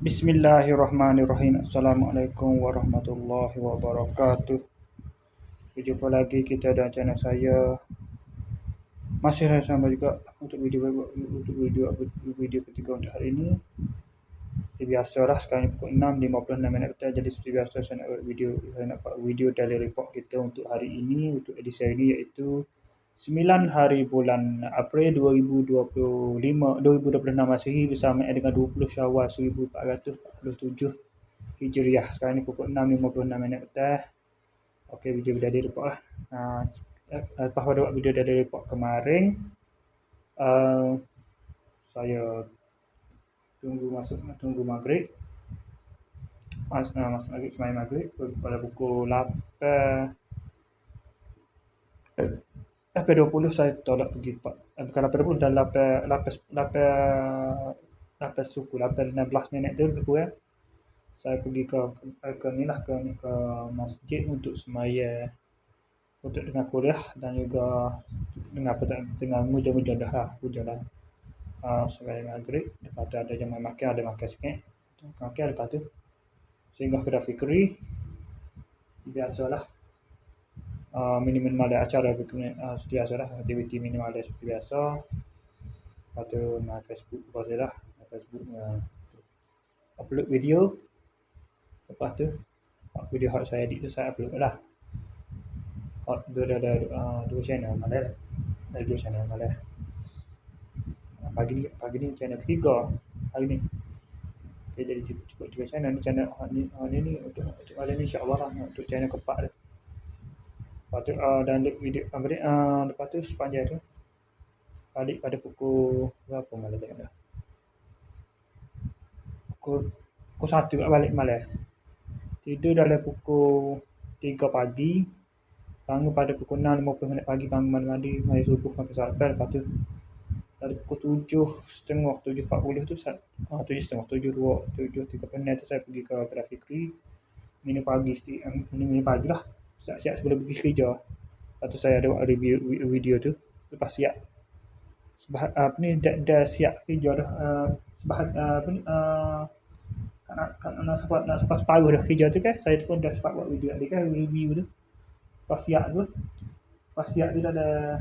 Bismillahirrahmanirrahim. Assalamualaikum warahmatullahi wabarakatuh. Berjumpa lagi kita dan channel saya. Masih sama juga untuk video ketiga untuk hari ini. Seperti biasa lah, sekarang pukul 6.56 petang. Jadi seperti biasa saya nak buat video daily report kita untuk hari ini, untuk edisi hari ini, iaitu 9 hari bulan April 2026 Masihi bersama dengan 20 Syawal 1447 Hijriah. Sekarang ni pukul 6.56 petang. Okey, video daily report lah. Lepas pada buat video daily report kemarin, saya tunggu maghrib. Masuk maghrib, sembahyang maghrib pada pukul 8.20 saya tolak pergi bukan 8.20 dan 8 suku 8.16 minit tu lebih kurang. Saya pergi ke masjid untuk sembahyang, untuk dengar kuliah dan juga dengan hujan lah. Sembahyang maghrib, lepas tu ada jamuan makan, ada makan sikit. Makan lepas tu singgah kedai Fikri. Biasalah. Minimal ada acara seperti biasa lah, aktiviti minimal ada seperti biasa. Lepas tu main Facebook lah, Facebook upload video. Lepas tu video hot saya edit tu saya upload lah. Hot tu ada 2 channel malah. Ada 2 channel malah. Pagi ni channel ketiga hari ni. Okay, jadi cukup 3 channel ni. Channel ni untuk hari ni insya-Allah lah, untuk channel keempat tu. Lepas tu download video lepas tu sepanjang tu balik pada pukul berapa malam tengok dah. Pukul 1 kat balik malam. Tidur dalam pukul 3 pagi. Bangun pada pukul 6.50 pagi, bangun mandi, mandi subuh, makan sarapan. Lepas tu dari pukul 7.30, 7.40 tu 7.30, 7.30 tu saya pergi ke kedai Fikri. Minum pagi lah. Siap-siap sebelum pergi kerja. Lepas tu saya ada buat review video tu. Lepas siap. Dah siap kerja dah. Nak sempat separuh dah kerja tu kan. Saya pun dah sempat buat video tadi kan, review tu. Lepas siap tu dah ada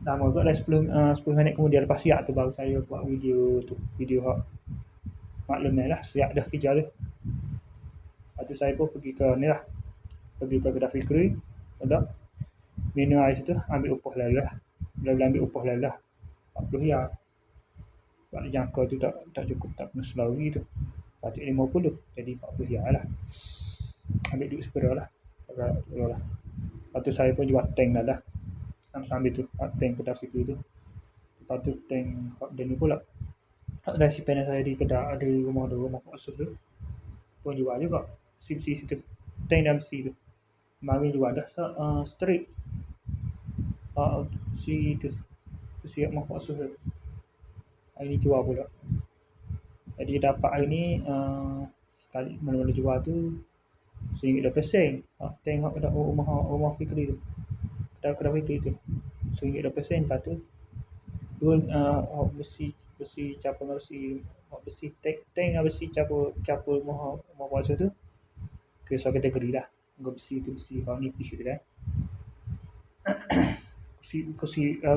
lama kot, dah 10 minit kemudian lepas siap tu baru saya buat video tu. Video hot maklum lah, siap dah kerja tu. Lepas tu saya pun pergi ke kedai Fikri. Ada minum air situ, ambil upah lelah. Ambil upah lelah 40 riyal. Sebab jangka tu tak cukup, tak penuh selari tu. Patut 50, jadi 40 riyal lah. Ambil duit segera lah. Lepas tu saya pun jual tank dah. Sambil tu tank kedai Fikri tu. Lepas tu tank hot dan ni pula. Dari si panel saya di kedai, ada rumah maksud tu. Pun jual juga. Si situ. Tank dan besi tu. Mari jual dah straight. Si tu. Si maksud tu. Hari ni jual pula. Jadi dapat hari ni sekali mana-mana jual tu RM1.20. Tengok kat rumah Fikri tu. Kedai Fikri tu. RM1.20. Lepas tu besi capur dengan besi tank dengan besi capur rumah kuasa tu. Kisah kategori dah. Besi kalau nipis tu kan.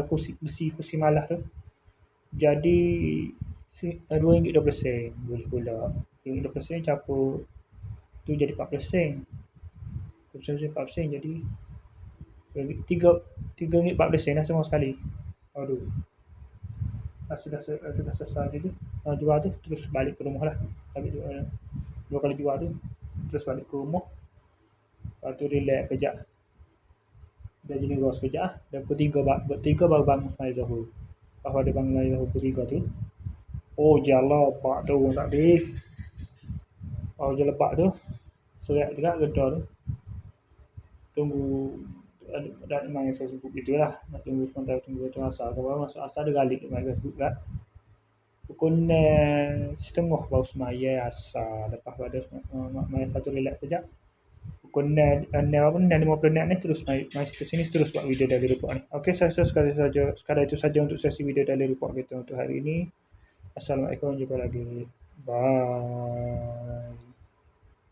Kursi malah tu. Jadi RM2.20 boleh pula. RM2.20 capur tu jadi RM14. RM14 jadi RM3.14 lah semua sekali. Aduh. Sudah selesai tu jual tu, terus balik ke rumah lah. Tapi 2 kali jual tu terus balik ke rumah. Lepas tu relax kejap. Dah jenis ros kejap lah. Dan pukul 3 baru bangun sembahyang Zuhur. Lepas ada bangun sembahyang Zuhur pukul 3 tu. Oh jalan lepak tu tak habis. Jalan lepak tu serak juga gedor tu. Tunggu ada main Facebook itulah. Nak tunggu sebentar, tunggu asar. Kalau masuk asar ada galik main Facebook kan. Pukul 6.30 baru sembahyang asar. Lepas pada main satu relax kejap. Pukul 6.50 ni terus main ke sini, terus buat video daily report ni. Okey, saya sekadar itu saja untuk sesi video daily report kita untuk hari ini. Assalamualaikum, jumpa lagi. Bye.